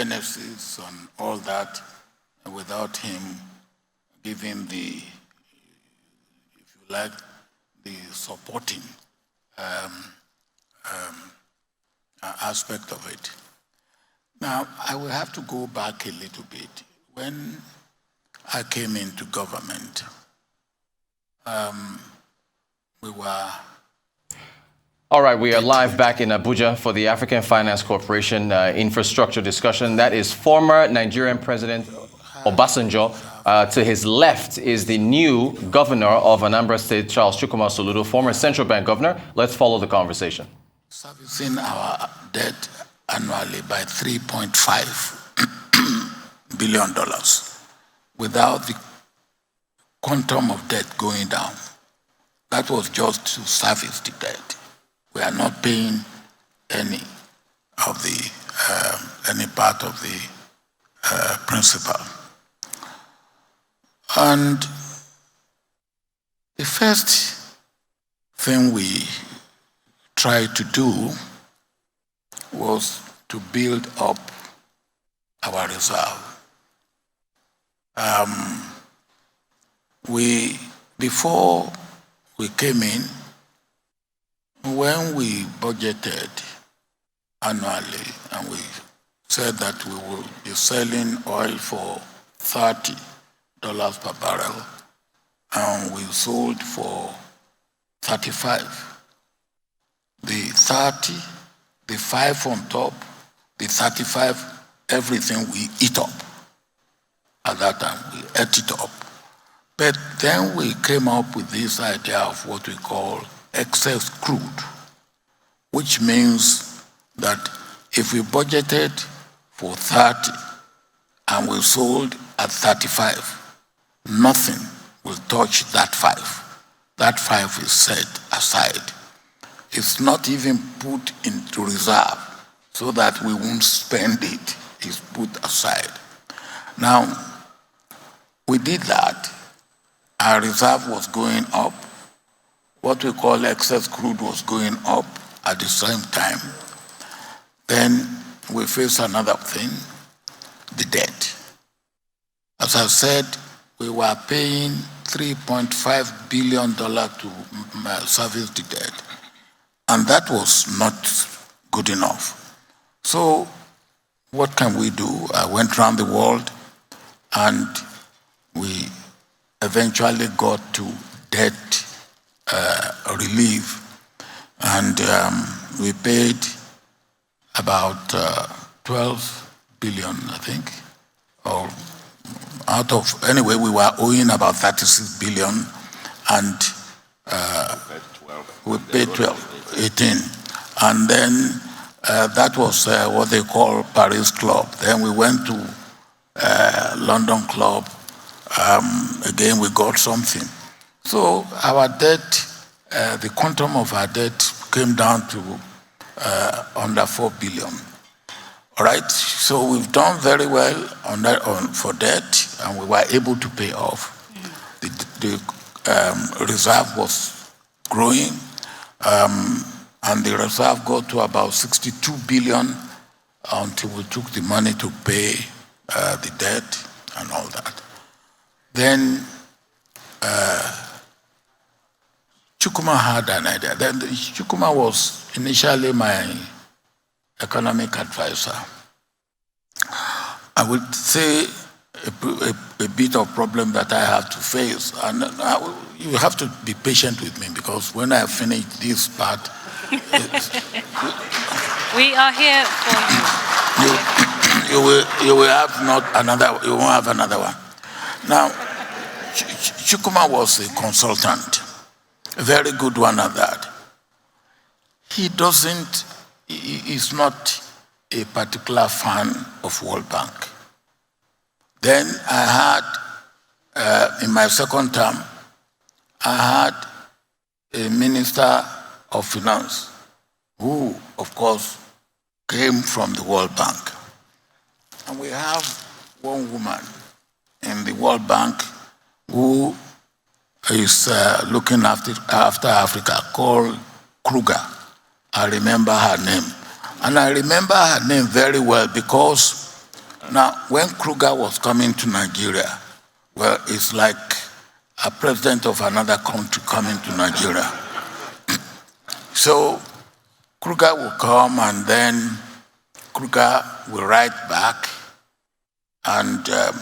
genesis and all that without him giving the, if you like, the supporting aspect of it. Now, I will have to go back a little bit. When I came into government, we were... All right, we are live back in Abuja for the African Finance Corporation infrastructure discussion. That is former Nigerian President Obasanjo. To his left is the new governor of Anambra State, Charles Chukwuma Soludo, former central bank governor. Let's follow the conversation. Servicing our debt annually by $3.5 billion without the quantum of debt going down. That was just to service the debt. We are not paying any of the any part of the principal. And the first thing we tried to do was to build up our reserve. Before we came in, when we budgeted annually and we said that we will be selling oil for $30 per barrel and we sold for 35. The 30, the 5 on top, the 35, everything we eat up. At that time, we ate it up. But then we came up with this idea of what we call excess crude, which means that if we budgeted for 30 and we sold at 35, nothing will touch that 5. That 5 is set aside. It's not even put into reserve so that we won't spend it. It's put aside. Now, we did that. Our reserve was going up. What we call excess crude was going up at the same time. Then we faced another thing, the debt. As I said, we were paying $3.5 billion to service the debt. And that was not good enough. So what can we do? I went around the world and we eventually got to debt relief. And we paid about 12 billion, I think, or out of, anyway, we were owing about 36 billion and we paid 12, 18. And then that was what they call Paris Club. Then we went to London Club. Again, we got something. So our debt, the quantum of our debt came down to under 4 billion. All right, so we've done very well for debt, and we were able to pay off. The reserve was growing, and the reserve got to about 62 billion until we took the money to pay the debt and all that. Then Chukwuma had an idea. Then Chukwuma was initially my economic advisor. I would say a bit of problem that I have to face, and you have to be patient with me because when I finish this part, we are here for you. You will have not another. You won't have another one. Now, Chukwuma was a consultant, a very good one at that. He's not a particular fan of World Bank. Then I had, in my second term, I had a minister of finance who, of course, came from the World Bank. And we have one woman in the World Bank who is looking after Africa, called Kruger. I remember her name. And I remember her name very well because Now, when Kruger was coming to Nigeria, well, it's like a president of another country coming to Nigeria. So Kruger will come, and then Kruger will write back, and the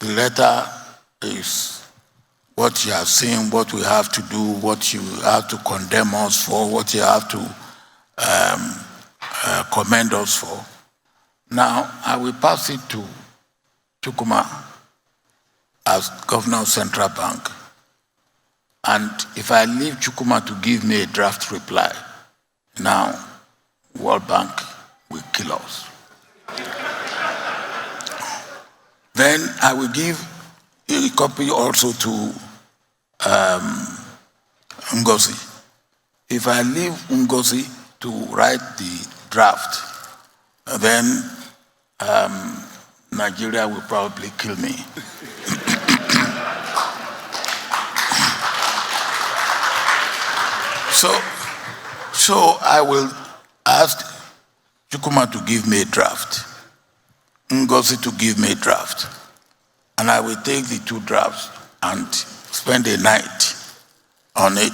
letter is what you have seen, what we have to do, what you have to condemn us for, what you have to commend us for. Now, I will pass it to Chukwuma as governor of Central Bank. And if I leave Chukwuma to give me a draft reply, now World Bank will kill us. Then I will give a copy also to Ngozi. If I leave Ngozi to write the draft, then Nigeria will probably kill me. So I will ask Chukwuma to give me a draft, Ngozi to give me a draft, and I will take the two drafts and spend a night on it.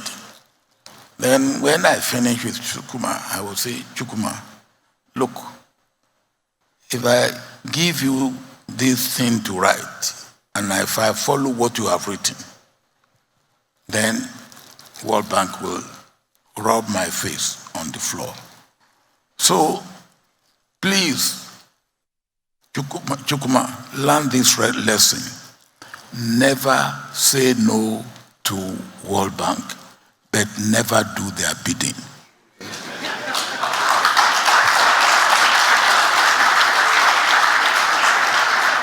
Then when I finish with Chukwuma, I will say, Chukwuma, look, if I give you this thing to write, and if I follow what you have written, then World Bank will rub my face on the floor. So please, Chukwuma, learn this lesson. Never say no to World Bank, but never do their bidding.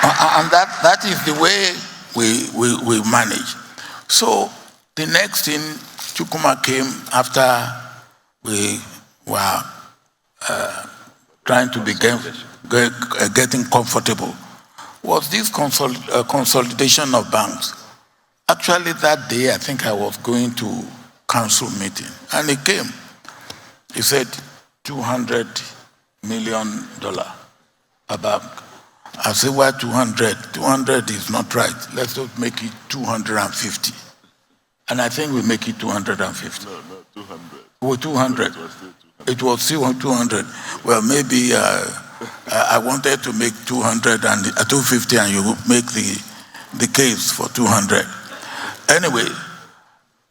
And that is the way we manage. So the next thing, Chukwuma came after we were trying to begin getting comfortable, was this consolidation of banks. Actually, that day, I think I was going to council meeting, and he came. He said, $200 million per bank. I said, why 200? 200 is not right. Let's just make it 250. And I think we make it 250. No, 200. Oh, 200. It was still 200. Well, maybe I wanted to make 200 and 250, and you make the case for 200. Anyway,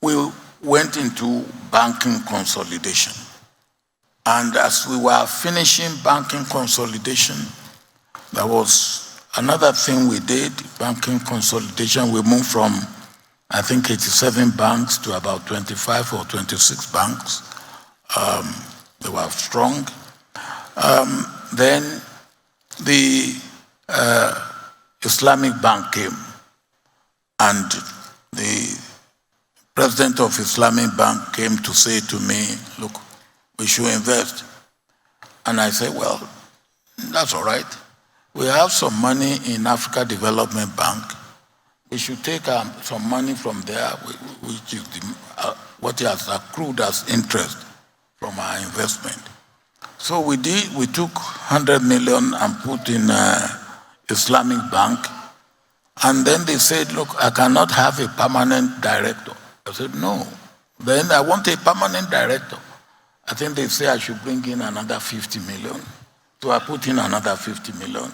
we went into banking consolidation. And as we were finishing banking consolidation, there was another thing we did, banking consolidation. We moved from, I think, 87 banks to about 25 or 26 banks. They were strong. Then the Islamic Bank came, and the president of Islamic Bank came to say to me, look, we should invest. And I said, well, that's all right. We have some money in Africa Development Bank. We should take some money from there, which is what has accrued as interest from our investment. So we took 100 million and put in Islamic Bank. And then they said, look, I cannot have a permanent director. I said, no. Then I want a permanent director. I think they say I should bring in another 50 million. So I put in another 50 million,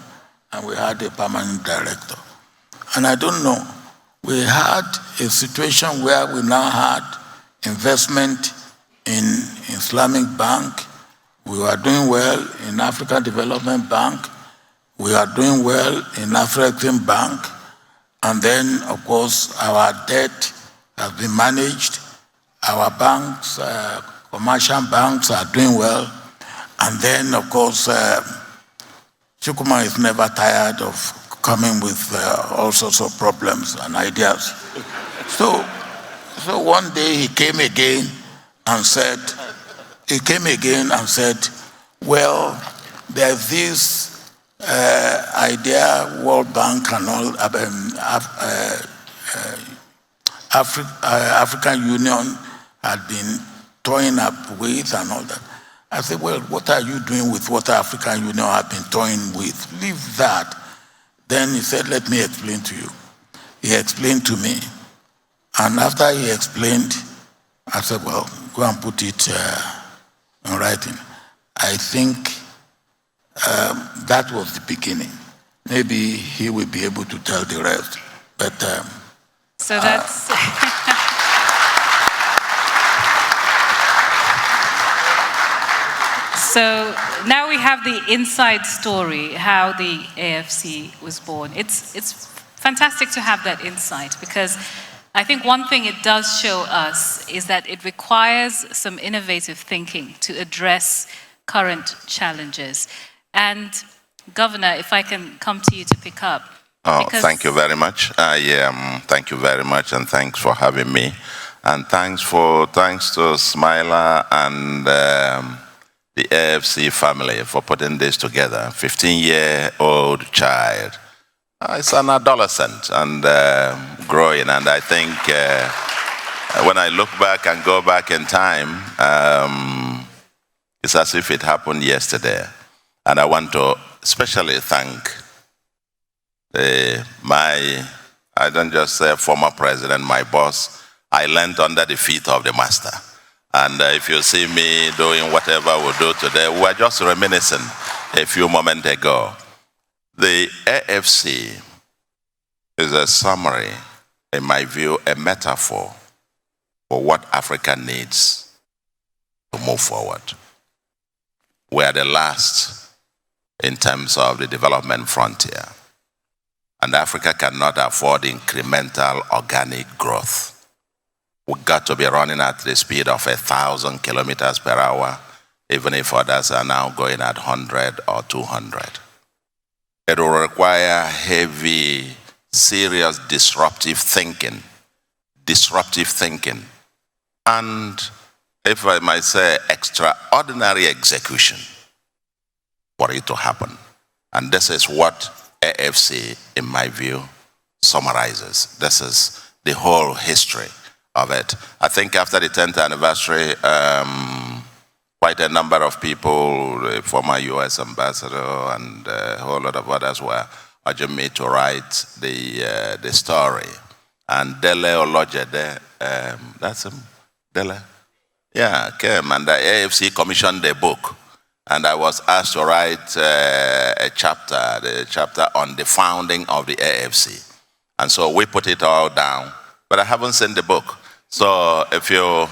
and we had a permanent director. And I don't know, we had a situation where we now had investment in Islamic Bank. We were doing well in African Development Bank. We are doing well in African Bank. And then, of course, our debt has been managed. Our banks, commercial banks are doing well. And then, of course, Chukwuma is never tired of coming with all sorts of problems and ideas. So one day he came again and said, well, there's this idea World Bank and all, African Union had been toying up with and all that. I said, well, what are you doing with what African Union have been toying with? Leave that. Then he said, let me explain to you. He explained to me. And after he explained, I said, well, go and put it in writing. I think that was the beginning. Maybe he will be able to tell the rest. But so that's so now we have the inside story, how the AFC was born. It's fantastic to have that insight, because I think one thing it does show us is that it requires some innovative thinking to address current challenges. And Governor, if I can come to you to pick up. Thank you very much. Thank you very much, and thanks for having me. And thanks to Smiler and the AFC family for putting this together. 15-year-old child. It's an adolescent and growing, and I think when I look back and go back in time, it's as if it happened yesterday. And I want to especially thank I don't just say former president, my boss. I learned under the feet of the master. And if you see me doing whatever we do today, we were just reminiscing a few moments ago. The AFC is a summary, in my view, a metaphor for what Africa needs to move forward. We are the last in terms of the development frontier. And Africa cannot afford incremental organic growth. We've got to be running at the speed of 1,000 kilometers per hour, even if others are now going at 100 or 200. It will require heavy, serious disruptive thinking, and, if I might say, extraordinary execution for it to happen. And this is what AFC, in my view, summarizes. This is the whole history of it. I think after the 10th anniversary, quite a number of people, the former US ambassador and a whole lot of others were urging me to write the story. And Dele Olojede, that's him, Dele? Yeah, came and the AFC commissioned a book. And I was asked to write the chapter on the founding of the AFC. And so we put it all down, but I haven't seen the book. So if you,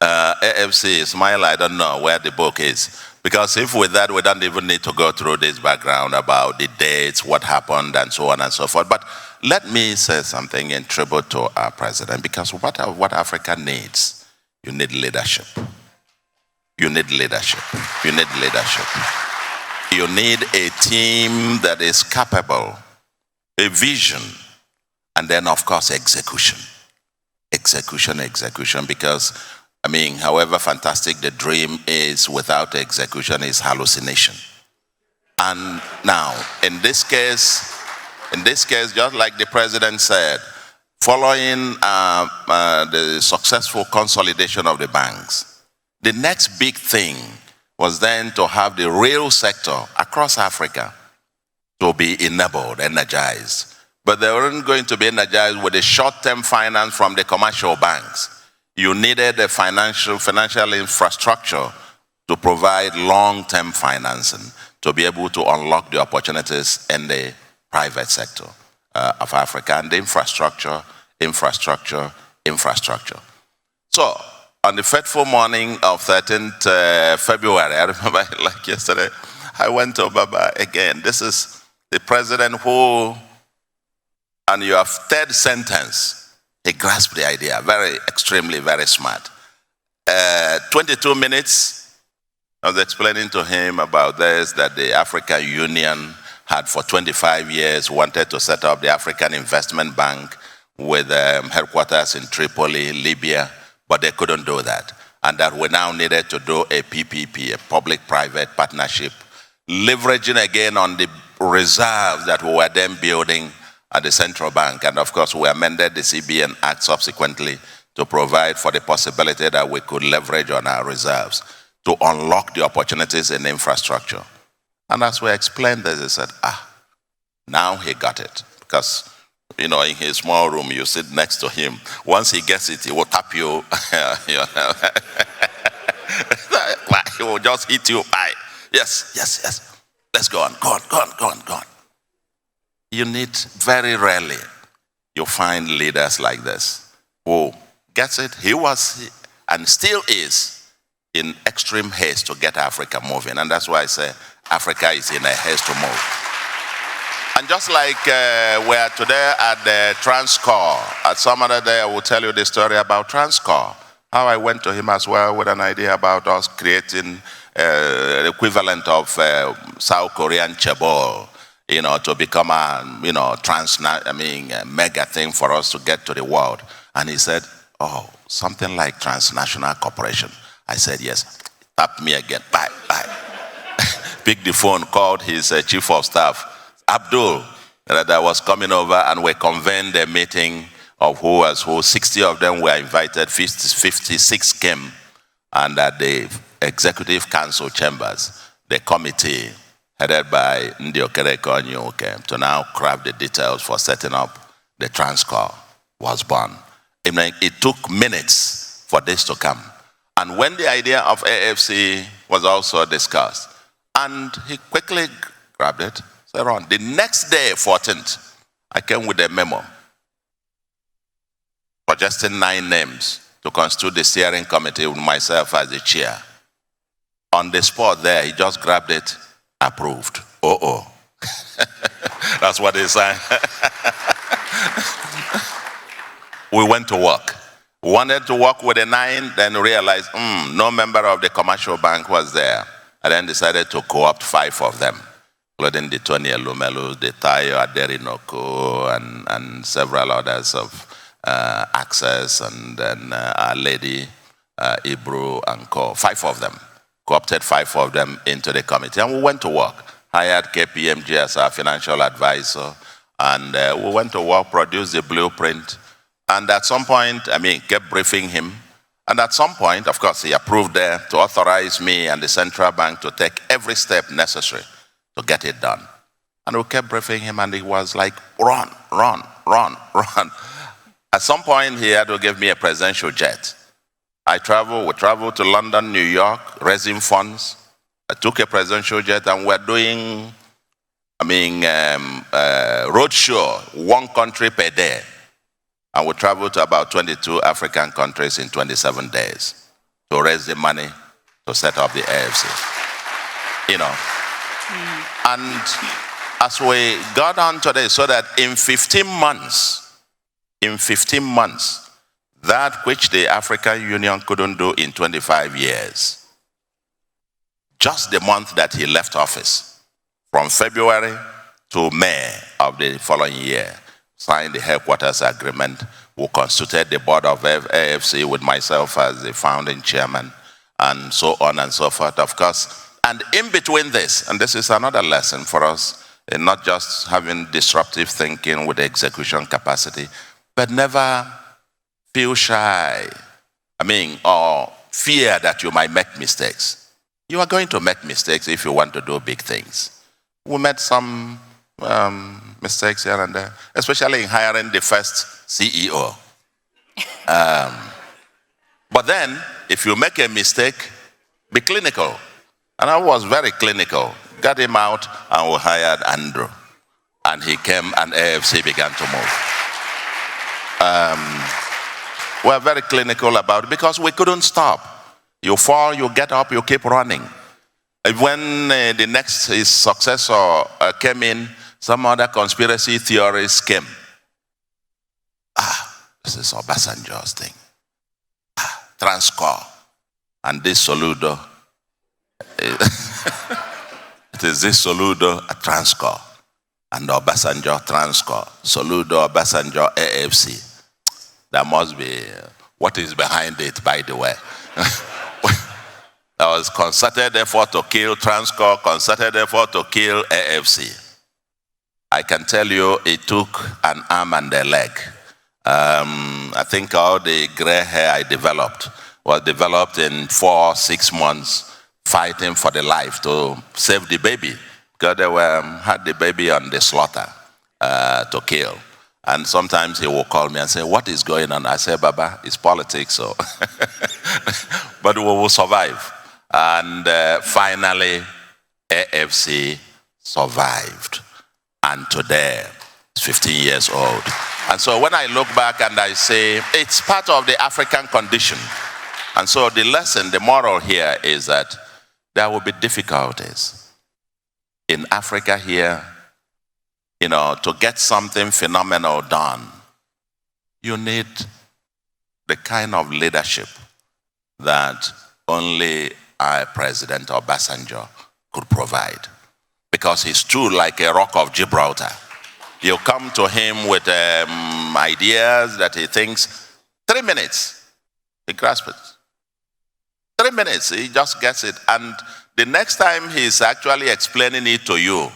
AFC, Smile, I don't know where the book is. Because if with that, we don't even need to go through this background about the dates, what happened, and so on and so forth. But let me say something in tribute to our president, because what Africa needs, you need leadership. You need leadership. You need leadership. You need a team that is capable, a vision, and then, of course, execution. Execution, because, I mean, however fantastic the dream is, without execution is hallucination. And now, in this case, just like the president said, following the successful consolidation of the banks, the next big thing was then to have the real sector across Africa to be enabled, energized. But they weren't going to be energized with the short-term finance from the commercial banks. You needed a financial infrastructure to provide long-term financing to be able to unlock the opportunities in the private sector of Africa, and the infrastructure. So, on the fateful morning of 13th February, I remember like yesterday, I went to Baba again. This is the president who, and your third sentence, he grasped the idea, extremely, very smart. 22 minutes, I was explaining to him about this, that the African Union had for 25 years wanted to set up the African Investment Bank with headquarters in Tripoli, Libya, but they couldn't do that. And that we now needed to do a PPP, a public-private partnership, leveraging again on the reserves that we were then building at the central bank. And of course, we amended the CBN Act subsequently to provide for the possibility that we could leverage on our reserves. to unlock the opportunities in infrastructure. And as we explained this, he said, now he got it. Because, in his small room, you sit next to him. Once he gets it, he will tap you. He will just hit you. Yes. Let's go on. Go on. You need, very rarely, you find leaders like this who gets it. He was, and still is, in extreme haste to get Africa moving. And that's why I say Africa is in a haste to move. And just like we're today at the Transcorp, at some other day I will tell you the story about Transcorp. How I went to him as well with an idea about us creating the equivalent of South Korean chaebol, to become a, mega thing for us to get to the world. And he said, something like transnational corporation. I said, yes. Tap me again. Bye. Picked the phone, called his chief of staff, Abdul, that was coming over, and we convened a meeting of who was who. 60 of them were invited, 56 came. And at the executive council chambers, the committee headed by Ndi Okereke came to now craft the details for setting up the Transcorp was born. It took minutes for this to come. And when the idea of AFC was also discussed, and he quickly grabbed it, said, on the next day, 14th, I came with a memo suggesting 9 names to constitute the steering committee with myself as the chair. On the spot there, he just grabbed it, approved. That's what he said. We went to work. We wanted to work with the 9, then realized, no member of the commercial bank was there. And then decided to co-opt 5 of them, including the Tony Elumelu, the Tayo Aderinoko, and several others of Access, and then Our Lady, Ibru, and Co. 5 of them. Co-opted 5 of them into the committee. And we went to work. Hired KPMG as our financial advisor. And we went to work, produced the blueprint. And at some point, kept briefing him. And at some point, of course, he approved there to authorize me and the central bank to take every step necessary to get it done. And we kept briefing him, and he was like, run. At some point, he had to give me a presidential jet. We traveled to London, New York, raising funds. I took a presidential jet, and we're doing, roadshow, 1 country per day. And we traveled to about 22 African countries in 27 days to raise the money to set up the AFC. And as we got on today, so that in 15 months, that which the African Union couldn't do in 25 years, just the month that he left office, from February to May of the following year, signed the headquarters agreement. We constituted the board of AFC with myself as the founding chairman, and so on and so forth, of course. And in between this, and this is another lesson for us, in not just having disruptive thinking with execution capacity, but never feel shy, or fear that you might make mistakes. You are going to make mistakes if you want to do big things. We made some mistakes here and there, especially in hiring the first CEO. But then, if you make a mistake, be clinical. And I was very clinical. Got him out, and we hired Andrew. And he came, and AFC began to move. We're very clinical about it because we couldn't stop. You fall, you get up, you keep running. When the next his successor came in, some other conspiracy theories came. This is Obasanjo's thing. Transcorp. And this Soludo. It is this Soludo at Transcorp. And Obasanjo Transcorp. Soludo, Obasanjo, AFC. There must be, what is behind it, by the way? There was concerted effort to kill Transcorp, concerted effort to kill AFC. I can tell you it took an arm and a leg. I think all the gray hair I developed was developed in 4 or 6 months fighting for the life to save the baby, because they had the baby on the slaughter to kill. And sometimes he will call me and say, what is going on? I say, Baba, it's politics, so. But we will survive. And finally, AFC survived. And today, it's 15 years old. And so when I look back and I say, it's part of the African condition. And so the lesson, the moral here is that there will be difficulties. In Africa here, to get something phenomenal done, you need the kind of leadership that only our President Obasanjo could provide. Because he's true like a rock of Gibraltar. You come to him with ideas that he thinks, 3 minutes, he grasps it. 3 minutes, he just gets it. And the next time he's actually explaining it to you,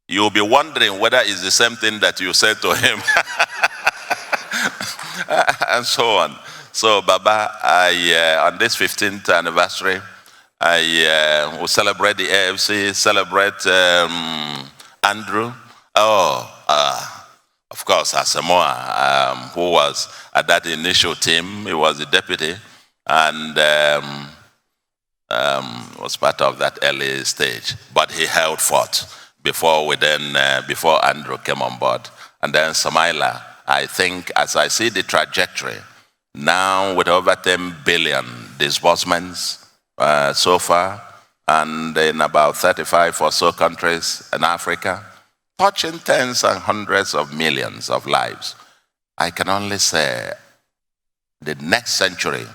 you'll be wondering whether it's the same thing that you said to him. And so on. So, Baba, on this 15th anniversary, I will celebrate the AFC, celebrate Andrew. Of course, Asamoah, who was at that initial team, he was the deputy, and was part of that early stage. But he held forth before Andrew came on board. And then Samaila, I think, as I see the trajectory, now with over 10 billion disbursements so far, and in about 35 or so countries in Africa, touching tens and hundreds of millions of lives, I can only say the next century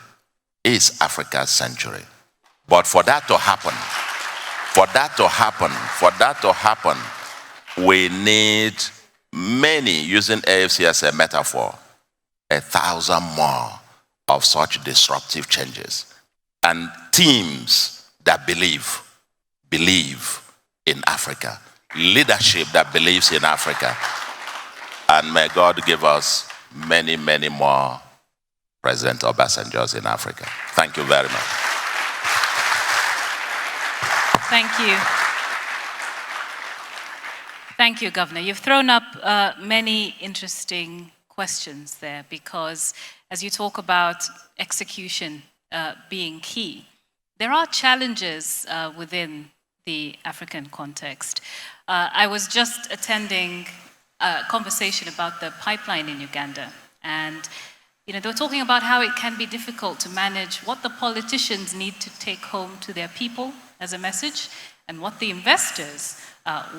is Africa's century. But for that to happen, we need many, using AFC as a metaphor, 1,000 more of such disruptive changes. And teams that believe in Africa, leadership that believes in Africa. And may God give us many, many more President Obasanjos in Africa. Thank you very much. Thank you. Thank you, Governor. You've thrown up many interesting questions there, because as you talk about execution being key, there are challenges within the African context. I was just attending a conversation about the pipeline in Uganda, and they were talking about how it can be difficult to manage what the politicians need to take home to their people as a message, and what the investors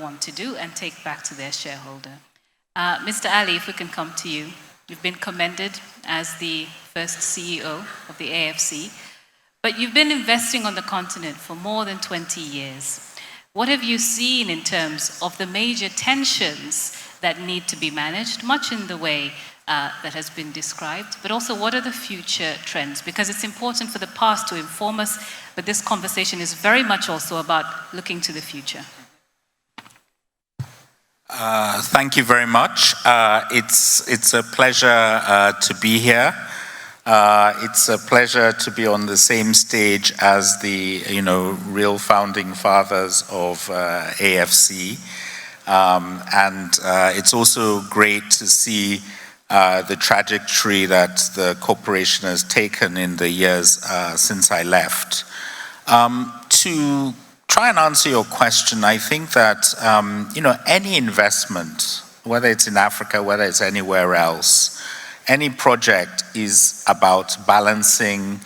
want to do and take back to their shareholder. Mr. Ali, if we can come to you. You've been commended as the first CEO of the AFC, but you've been investing on the continent for more than 20 years. What have you seen in terms of the major tensions that need to be managed, much in the way that has been described, but also what are the future trends? Because it's important for the past to inform us, but this conversation is very much also about looking to the future. Thank you very much. It's a pleasure to be here. It's a pleasure to be on the same stage as the real founding fathers of AFC, and it's also great to see the trajectory that the corporation has taken in the years since I left. To try and answer your question, I think that any investment, whether it's in Africa, whether it's anywhere else, any project is about balancing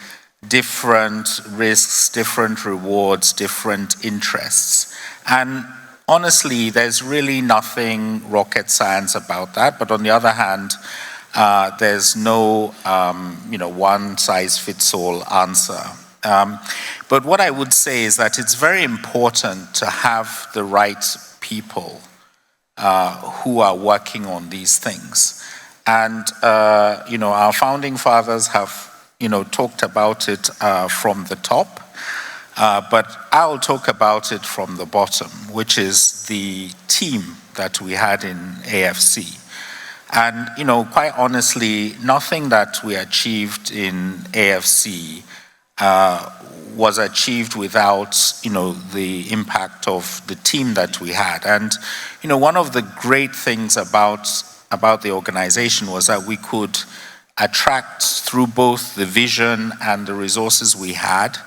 different risks, different rewards, different interests. And honestly, there's really nothing rocket science about that. But on the other hand, there's no one-size-fits-all answer. But what I would say is that it's very important to have the right people who are working on these things. And our founding fathers have talked about it from the top, but I'll talk about it from the bottom, which is the team that we had in AFC. And quite honestly, nothing that we achieved in AFC was achieved without, the impact of the team that we had. And, one of the great things about the organization was that we could attract, through both the vision and the resources we had,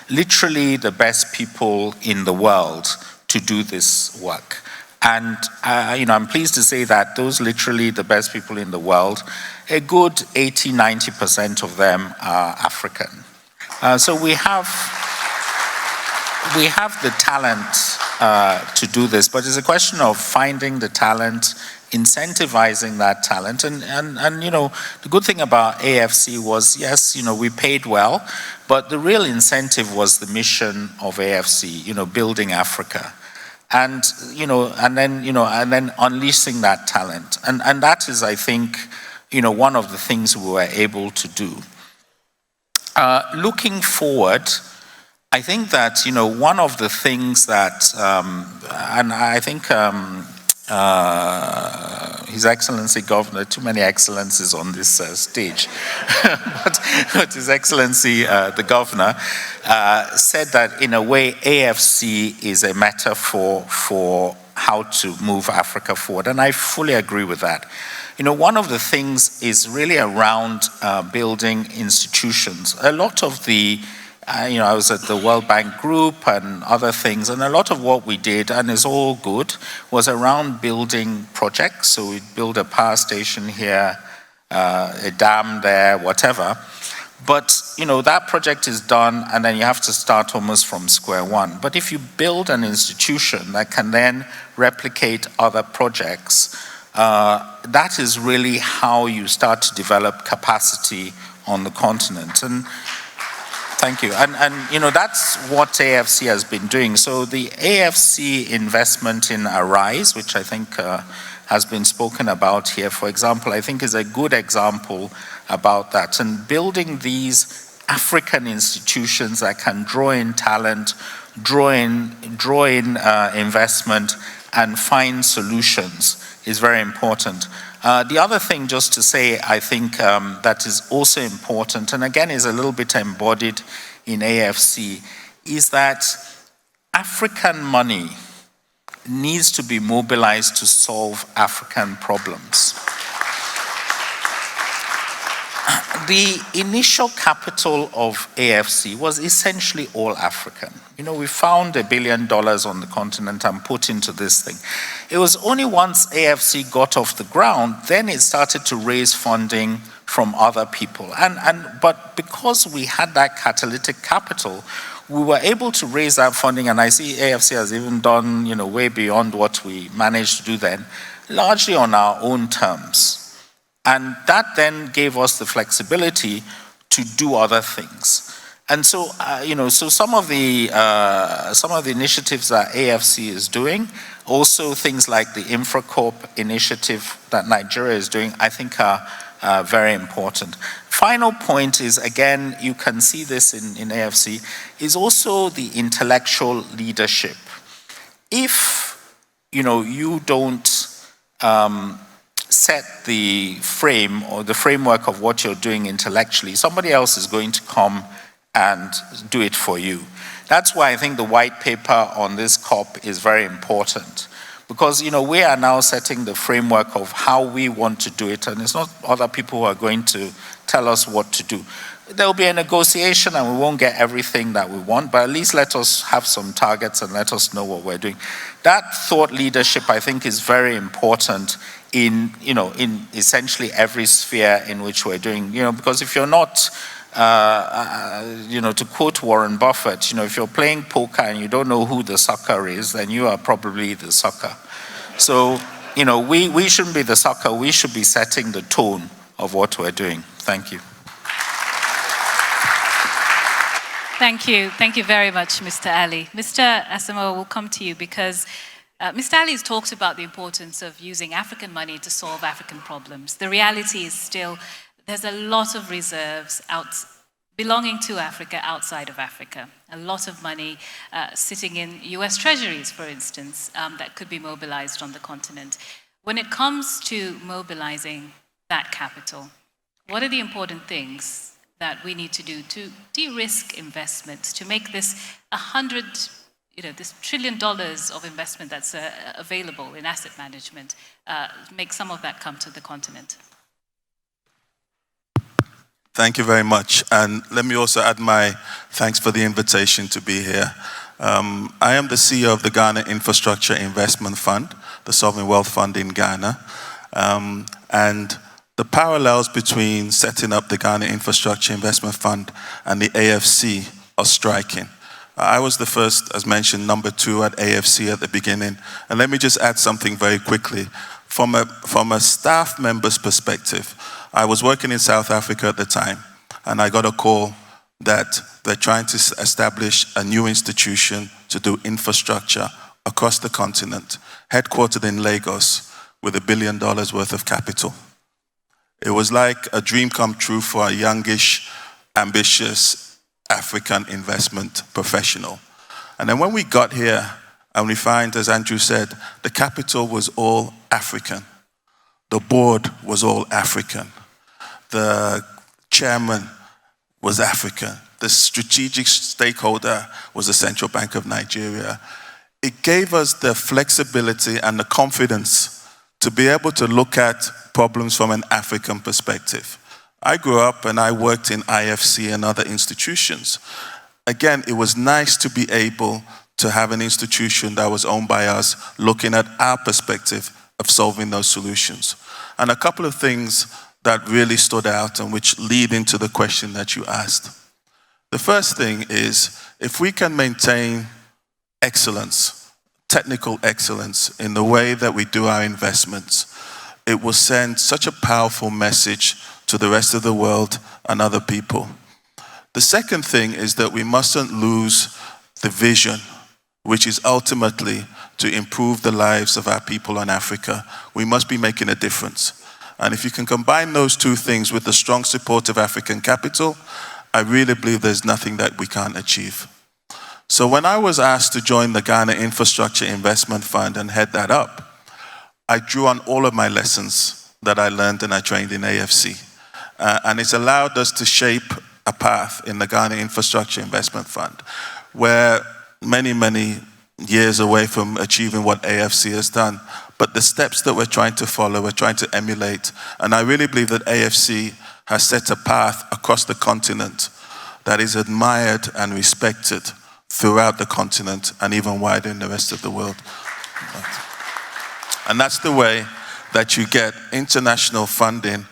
literally the best people in the world to do this work. And, I'm pleased to say that those literally the best people in the world, a good 80–90% of them are African. So we have the talent to do this, but it's a question of finding the talent, incentivizing that talent. And the good thing about AFC was, yes, we paid well, but the real incentive was the mission of AFC, building Africa. And, and then unleashing that talent. And that is, I think, one of the things we were able to do. Looking forward, I think that, one of the things that, and I think His Excellency Governor, too many excellencies on this stage, but His Excellency the Governor said that in a way AFC is a metaphor for how to move Africa forward, and I fully agree with that. One of the things is really around building institutions. A lot of the, I was at the World Bank Group and other things, and a lot of what we did, and is all good, was around building projects. So we'd build a power station here, a dam there, whatever. But, that project is done, and then you have to start almost from square one. But if you build an institution that can then replicate other projects, that is really how you start to develop capacity on the continent. And thank you. And that's what AFC has been doing. So the AFC investment in Arise, which I think has been spoken about here, for example, I think is a good example about that. And building these African institutions that can draw in talent, draw in investment, and find solutions is very important. The other thing, just to say, I think that is also important, and again is a little bit embodied in AFC, is that African money needs to be mobilized to solve African problems. The initial capital of AFC was essentially all African. We found $1 billion on the continent and put into this thing. It was only once AFC got off the ground, then it started to raise funding from other people. But because we had that catalytic capital, we were able to raise that funding, and I see AFC has even done, way beyond what we managed to do then, largely on our own terms. And that then gave us the flexibility to do other things. And so, so some of the initiatives that AFC is doing, also things like the InfraCorp initiative that Nigeria is doing, I think are very important. Final point is, again, you can see this in AFC, is also the intellectual leadership. If, you don't set the frame or the framework of what you're doing intellectually, somebody else is going to come and do it for you. That's why I think the white paper on this COP is very important, because we are now setting the framework of how we want to do it, and it's not other people who are going to tell us what to do. There'll be a negotiation and we won't get everything that we want, but at least let us have some targets and let us know what we're doing. That thought leadership, I think, is very important in essentially every sphere in which we're doing, because if you're not, to quote Warren Buffett, if you're playing poker and you don't know who the sucker is, then you are probably the sucker. So, we shouldn't be the sucker, we should be setting the tone of what we're doing. Thank you. Thank you. Thank you very much, Mr. Ali. Mr. Asamoah, we'll come to you because Mr. Ali has talked about the importance of using African money to solve African problems. The reality is still there's a lot of reserves belonging to Africa outside of Africa. A lot of money sitting in US treasuries, for instance, that could be mobilized on the continent. When it comes to mobilizing that capital, what are the important things that we need to do to de-risk investments, to make this this $1 trillion of investment that's available in asset management, make some of that come to the continent? Thank you very much. And let me also add my thanks for the invitation to be here. I am the CEO of the Ghana Infrastructure Investment Fund, the sovereign wealth fund in Ghana. And the parallels between setting up the Ghana Infrastructure Investment Fund and the AFC are striking. I was the first, as mentioned, number 2 at AFC at the beginning. And let me just add something very quickly. From a staff member's perspective, I was working in South Africa at the time, and I got a call that they're trying to establish a new institution to do infrastructure across the continent, headquartered in Lagos, with $1 billion worth of capital. It was like a dream come true for a youngish, ambitious African investment professional. And then when we got here, and we find, as Andrew said, the capital was all African. The board was all African. The chairman was African. The strategic stakeholder was the Central Bank of Nigeria. It gave us the flexibility and the confidence to be able to look at problems from an African perspective. I grew up and I worked in IFC and other institutions. Again, it was nice to be able to have an institution that was owned by us, looking at our perspective of solving those solutions. And a couple of things that really stood out and which lead into the question that you asked. The first thing is, if we can maintain excellence, technical excellence in the way that we do our investments, it will send such a powerful message to the rest of the world and other people. The second thing is that we mustn't lose the vision, which is ultimately to improve the lives of our people in Africa. We must be making a difference. And if you can combine those two things with the strong support of African capital, I really believe there's nothing that we can't achieve. So when I was asked to join the Ghana Infrastructure Investment Fund and head that up, I drew on all of my lessons that I learned and I trained in AFC. And it's allowed us to shape a path in the Ghana Infrastructure Investment Fund. We're many, many years away from achieving what AFC has done. But the steps that we're trying to follow, we're trying to emulate. And I really believe that AFC has set a path across the continent that is admired and respected throughout the continent and even wider in the rest of the world. And that's the way that you get international funding.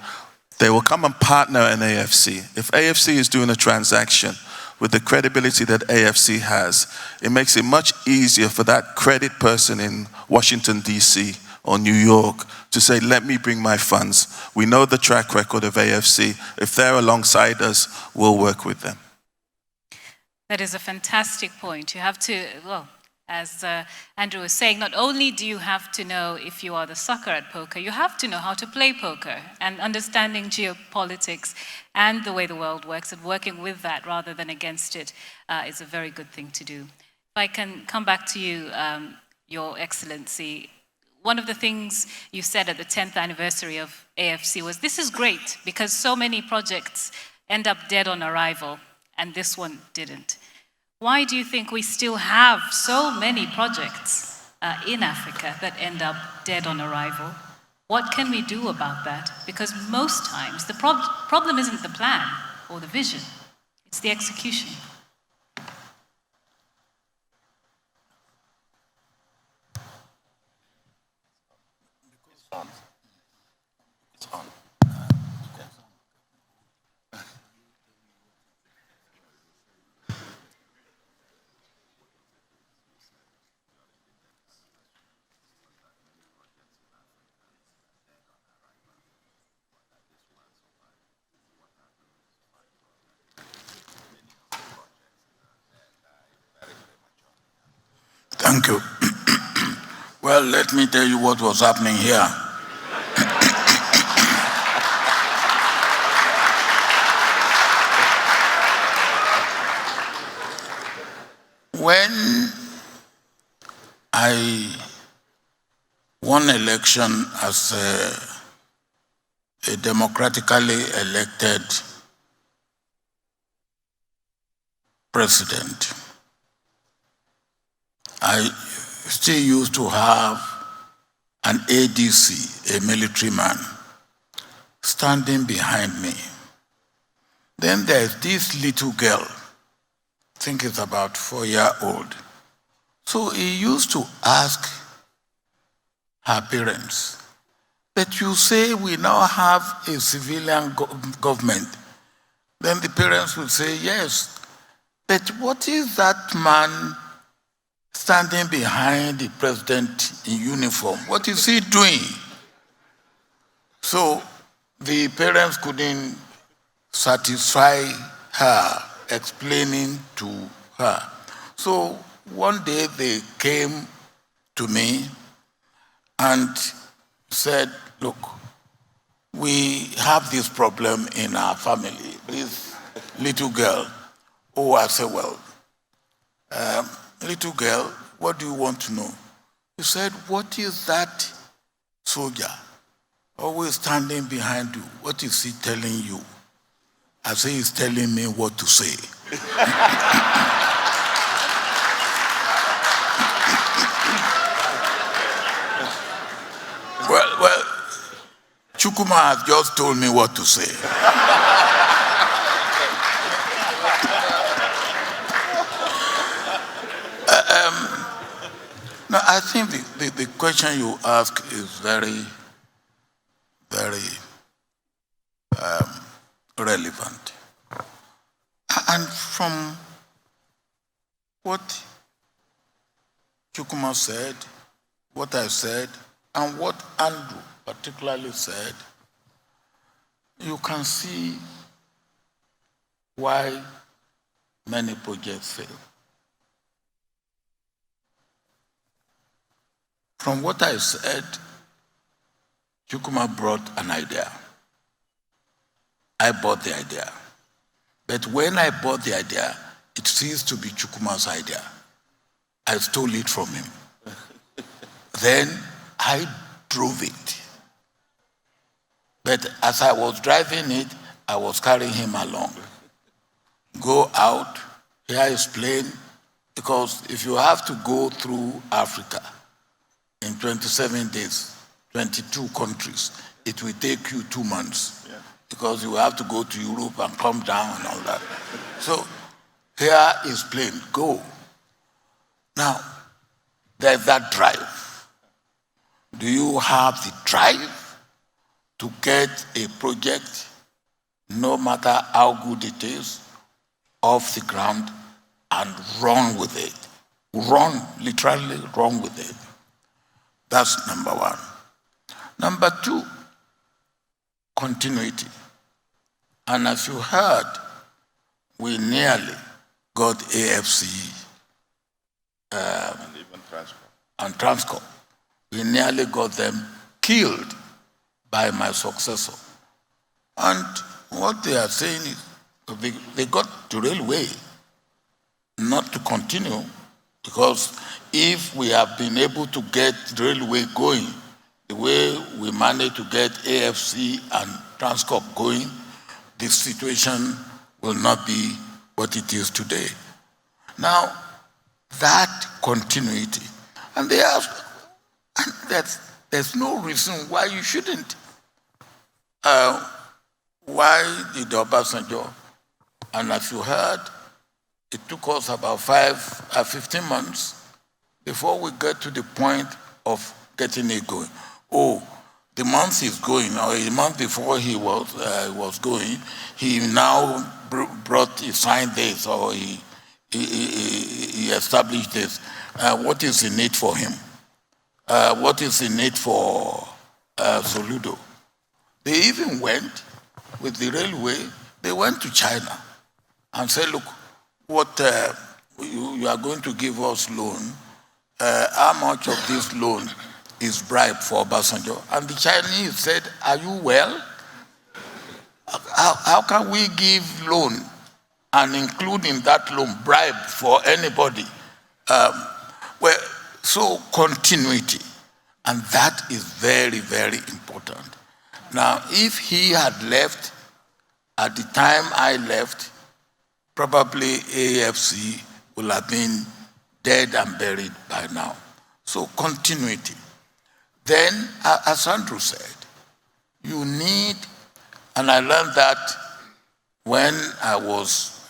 They will come and partner in AFC. If AFC is doing a transaction with the credibility that AFC has, it makes it much easier for that credit person in Washington, D.C. or New York to say, let me bring my funds. We know the track record of AFC. If they're alongside us, we'll work with them. That is a fantastic point. You have to, well, as Andrew was saying, not only do you have to know if you are the sucker at poker, you have to know how to play poker, and understanding geopolitics and the way the world works and working with that rather than against it is a very good thing to do. If I can come back to you, Your Excellency, one of the things you said at the 10th anniversary of AFC was, this is great because so many projects end up dead on arrival, and this one didn't. Why do you think we still have so many projects in Africa that end up dead on arrival? What can we do about that? Because most times the problem isn't the plan or the vision, it's the execution. It's on. Thank you. Well, let me tell you what was happening here. When I won election as a democratically elected president, I still used to have an ADC, a military man, standing behind me. Then there's this little girl, I think it's about 4-year-old. So he used to ask her parents, but you say we now have a civilian government. Then the parents will say, yes, but what is that man standing behind the president in uniform? What is he doing? So the parents couldn't satisfy her, explaining to her. So one day they came to me and said, look, we have this problem in our family. This little girl. Oh, I said, well, little girl, what do you want to know? He said, what is that soldier always standing behind you? What is he telling you? I say, he's telling me what to say. Well, Chukuma has just told me what to say. Now, I think the question you ask is very, very relevant. And from what Chukuma said, what I said, and what Andrew particularly said, you can see why many projects fail. From what I said, Chukuma brought an idea. I bought the idea. But when I bought the idea, it ceased to be Chukuma's idea. I stole it from him. Then I drove it. But as I was driving it, I was carrying him along. Go out, here is plane, because if you have to go through Africa in 27 days, 22 countries, it will take you 2 months. Yeah. Because you have to go to Europe and come down and all that. So here is plane, go. Now, there's that drive. Do you have the drive to get a project, no matter how good it is, off the ground and run with it? Run, literally run with it. That's number one. Number two, continuity. And as you heard, we nearly got AFC and even Transcorp. We nearly got them killed by my successor. And what they are saying is they got the railway not to continue, because if we have been able to get the railway going the way we managed to get AFC and Transcorp going, the situation will not be what it is today. Now, that continuity, and they ask, and there's no reason why you shouldn't. Why did Obasanjo? And as you heard, it took us about 15 months before we get to the point of getting it going. Oh, the month is going, or a month before he was going, he now he signed this, or he established this. What is in it for him? What is in it for Soludo? They even went with the railway, they went to China and said, look, what you are going to give us loan, how much of this loan is bribe for Obasanjo? And the Chinese said, are you well? How can we give loan and include in that loan bribe for anybody? Well, so continuity, and that is very, very important. Now, if he had left at the time I left, probably AFC will have been dead and buried by now. So continuity. Then, as Andrew said, you need, and I learned that when I was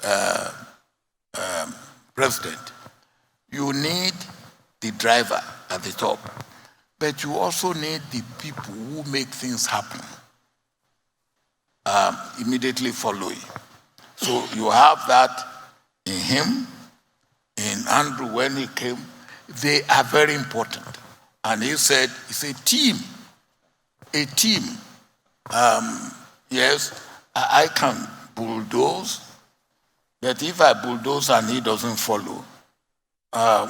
president, you need the driver at the top, but you also need the people who make things happen immediately following. So you have that in him, in Andrew when he came. They are very important. And he said, it's a team. A team. Yes, I can bulldoze, but if I bulldoze and he doesn't follow,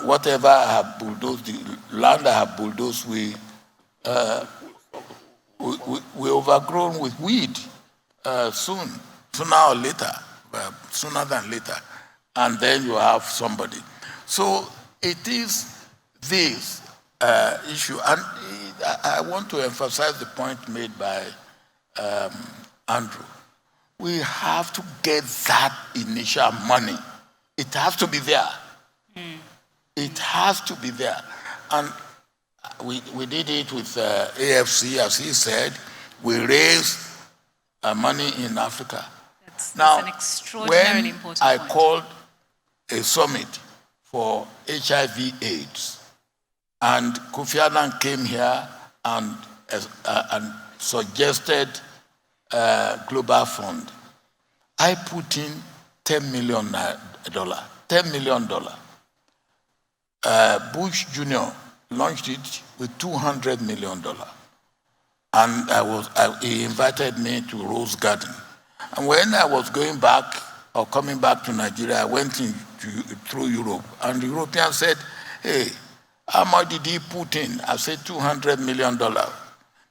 whatever I have bulldozed, the land I have bulldozed, we overgrown with weed sooner or later, sooner than later, and then you have somebody. So it is this issue, and I want to emphasize the point made by Andrew. We have to get that initial money. It has to be there. It has to be there. And we did it with AFC, as he said. We raised money in Africa. That's Now, an extraordinarily when important I point. called a summit for HIV/AIDS, and Kofi Annan came here and suggested a global fund, I put in $10 million. $10 million. Bush Jr. launched it with $200 million. And he invited me to Rose Garden. And when I was going back or coming back to Nigeria, I went through Europe, and the Europeans said, hey, how much did he put in? I said $200 million.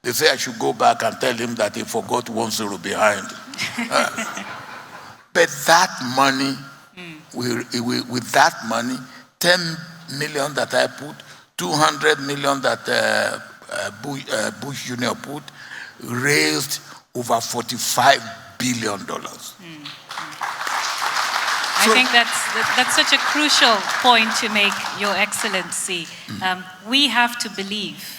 They say I should go back and tell him that he forgot 1 0 behind. But that money, with that money, 10 million that I put, 200 million that Bush Jr. put, raised over $45 billion. I think that's such a crucial point to make, Your Excellency. We have to believe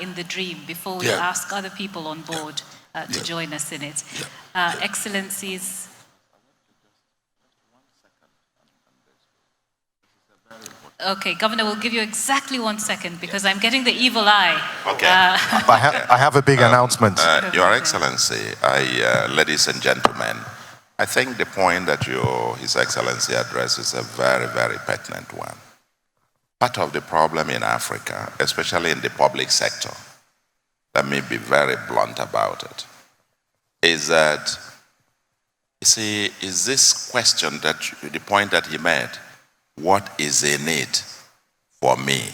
in the dream before we ask other people on board to join us in it. Excellencies. Okay, Governor, we'll give you exactly 1 second because I'm getting the evil eye. Okay. I have a big announcement. Your Excellency, ladies and gentlemen, I think the point that His Excellency addresses is a very, very pertinent one. Part of the problem in Africa, especially in the public sector, let me be very blunt about it, is that, you see, is this question the point that he made, what is in it for me,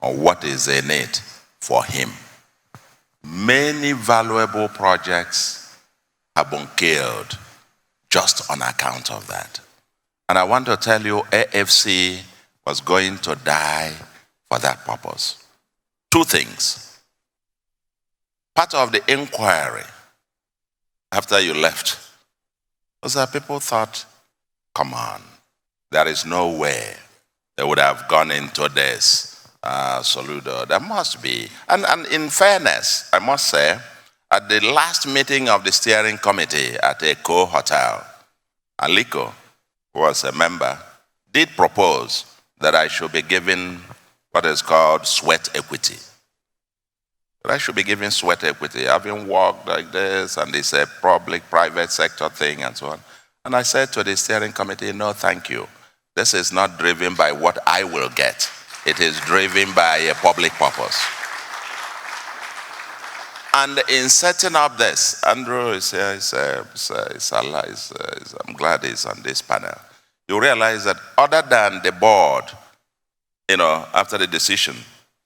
or what is in it for him? Many valuable projects have been killed just on account of that. And I want to tell you, AFC was going to die for that purpose. Two things. Part of the inquiry after you left was that people thought, come on, there is no way they would have gone into this Soludo. There must be. And in fairness, I must say, at the last meeting of the steering committee at Echo Hotel, Aliko, who was a member, did propose that I should be given what is called sweat equity. That I should be given sweat equity, having worked like this, and it's a public-private sector thing and so on. And I said to the steering committee, no, thank you. This is not driven by what I will get. It is driven by a public purpose. And in setting up this, Andrew is here, I'm glad he's on this panel. You realize that other than the board, after the decision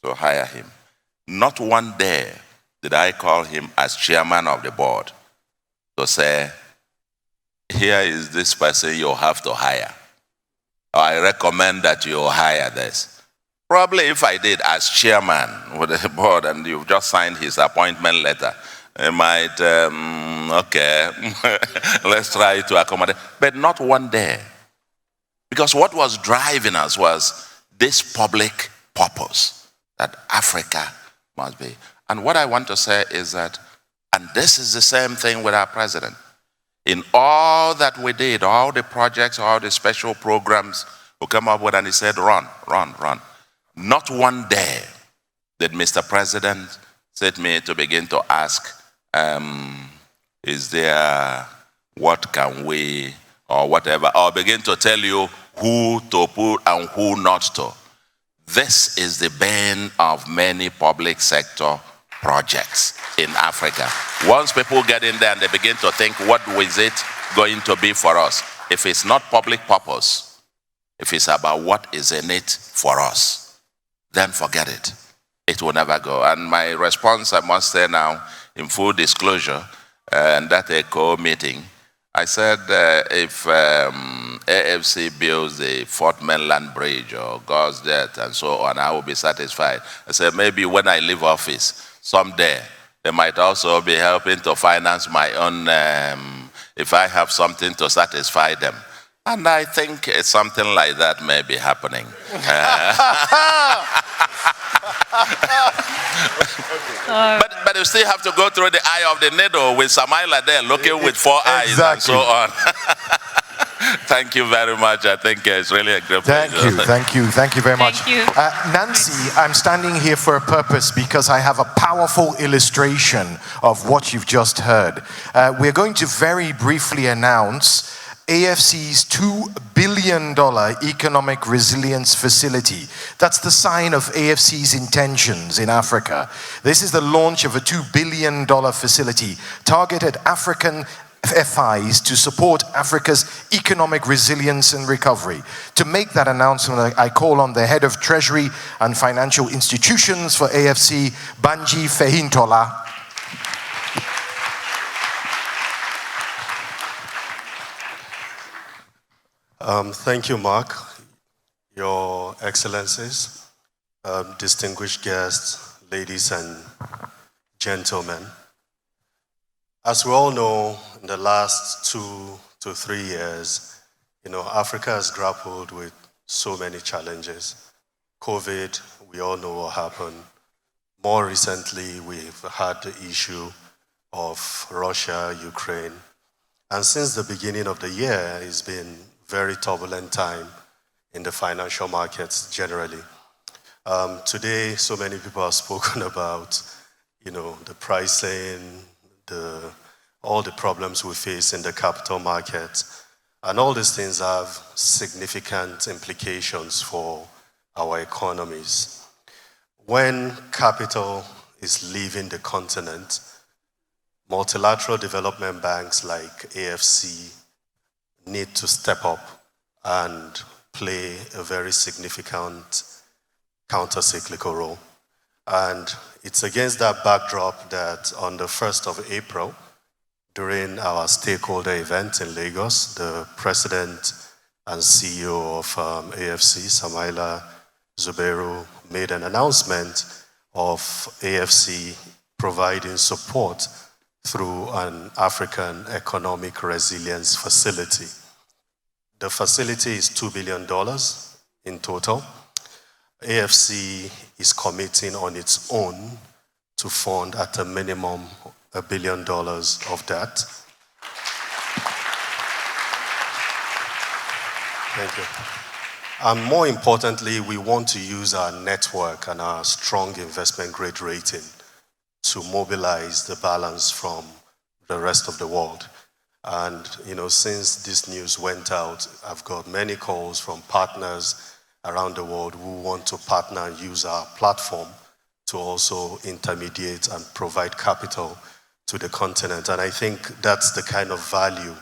to hire him, not one day did I call him as chairman of the board to say, here is this person you have to hire. I recommend that you hire this. Probably if I did as chairman with the board and you've just signed his appointment letter, I might, okay, let's try to accommodate. But not one day Because what was driving us was this public purpose that Africa must be. And what I want to say is that, and this is the same thing with our president. In all that we did, all the projects, all the special programs we came up with, and he said, run, run, run. Not one day did Mr. President set me to begin to ask, is there, what can we, or whatever, or begin to tell you who to put and who not to. This is the bane of many public sector projects in Africa. Once people get in there and they begin to think, what is it going to be for us? If it's not public purpose, if it's about what is in it for us, then forget it. It will never go. And my response, I must say now, in full disclosure, and that ECO meeting, I said, if AFC builds the Fourth Mainland Bridge or God's death and so on, I will be satisfied. I said, maybe when I leave office, someday, they might also be helping to finance my own, if I have something to satisfy them. And I think something like that may be happening. But you still have to go through the eye of the needle with Samaila there looking with four eyes and so on. Thank you very much. I think it's really a great pleasure. Thank you very much. Thank you. Nancy, I'm standing here for a purpose because I have a powerful illustration of what you've just heard. We're going to very briefly announce AFC's $2 billion economic resilience facility. That's the sign of AFC's intentions in Africa. This is the launch of a $2 billion facility targeted African FIs to support Africa's economic resilience and recovery. To make that announcement, I call on the head of Treasury and Financial Institutions for AFC, Banji Fehintola. Thank you, Mark, Your Excellencies, distinguished guests, ladies and gentlemen. As we all know, in the last 2 to 3 years, Africa has grappled with so many challenges. COVID, we all know what happened. More recently, we've had the issue of Russia, Ukraine. And since the beginning of the year, it's been very turbulent time in the financial markets generally. Today, so many people have spoken about, the pricing, all the problems we face in the capital markets, and all these things have significant implications for our economies. When capital is leaving the continent, multilateral development banks like AFC need to step up and play a very significant counter-cyclical role. And it's against that backdrop that on the 1st of April, during our stakeholder event in Lagos, the president and CEO of AFC, Samaila Zubairu, made an announcement of AFC providing support through an African Economic Resilience Facility. The facility is $2 billion in total. AFC is committing on its own to fund at a minimum $1 billion of that. Thank you. And more importantly, we want to use our network and our strong investment grade rating to mobilize the balance from the rest of the world. And, since this news went out, I've got many calls from partners around the world who want to partner and use our platform to also intermediate and provide capital to the continent. And I think that's the kind of value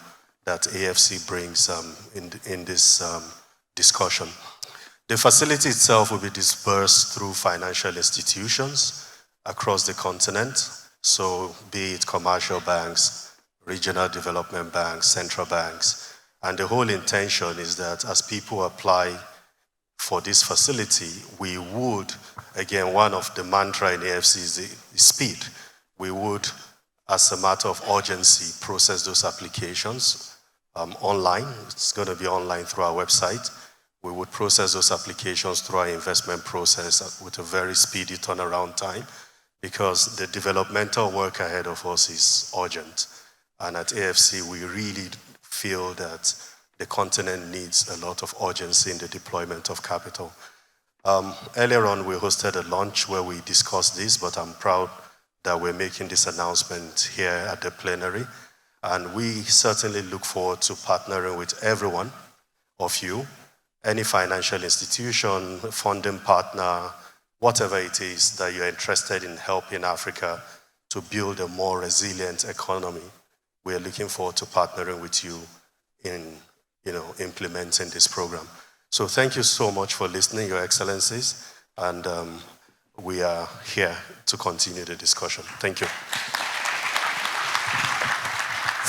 that AFC brings in this discussion. The facility itself will be disbursed through financial institutions across the continent, so be it commercial banks, regional development banks, central banks. And the whole intention is that as people apply for this facility, we would, again, one of the mantra in AFC is the speed. We would, as a matter of urgency, process those applications online. It's going to be online through our website. we would process those applications through our investment process with a very speedy turnaround time, because the developmental work ahead of us is urgent. And at AFC, we really feel that the continent needs a lot of urgency in the deployment of capital. Earlier on, we hosted a lunch where we discussed this, but I'm proud that we're making this announcement here at the plenary. And we certainly look forward to partnering with everyone of you, any financial institution, funding partner, whatever it is that you're interested in helping Africa to build a more resilient economy. We are looking forward to partnering with you in implementing this program. So thank you so much for listening, Your Excellencies, and we are here to continue the discussion. Thank you.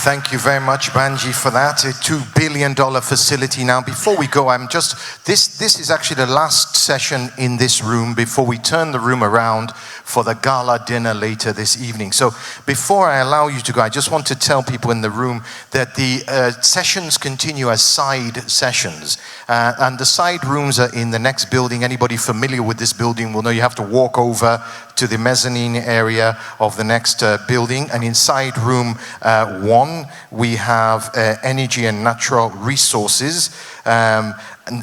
Thank you very much, Banji, for that. A $2 billion facility. Now, before we go, this is actually the last session in this room before we turn the room around for the gala dinner later this evening. So before I allow you to go, I just want to tell people in the room that the sessions continue as side sessions. And the side rooms are in the next building. Anybody familiar with this building will know you have to walk over to the mezzanine area of the next building. And inside room 1, we have energy and natural resources. And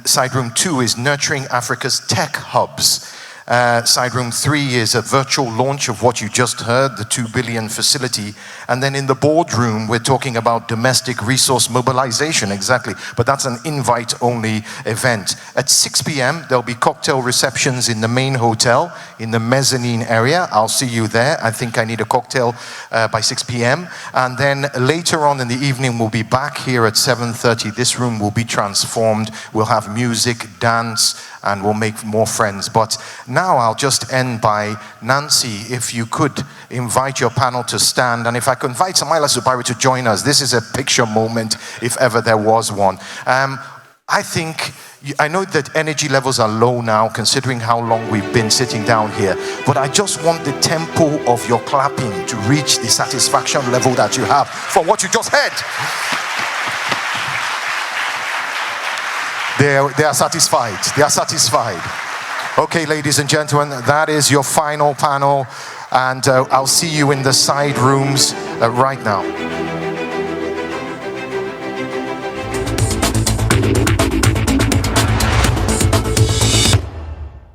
side room 2 is nurturing Africa's tech hubs. Side room 3 is a virtual launch of what you just heard, the $2 billion facility. And then in the boardroom, we're talking about domestic resource mobilization, exactly. But that's an invite-only event. At 6 p.m., there'll be cocktail receptions in the main hotel, in the mezzanine area. I'll see you there. I think I need a cocktail by 6 p.m. And then later on in the evening, we'll be back here at 7:30. This room will be transformed. We'll have music, dance, and we'll make more friends. But now I'll just end by, Nancy, if you could invite your panel to stand, and if I could invite Samaila Subairi to join us. This is a picture moment, if ever there was one. I know that energy levels are low now, considering how long we've been sitting down here, but I just want the tempo of your clapping to reach the satisfaction level that you have for what you just heard. They are satisfied. They are satisfied. Okay, ladies and gentlemen, that is your final panel, and I'll see you in the side rooms right now.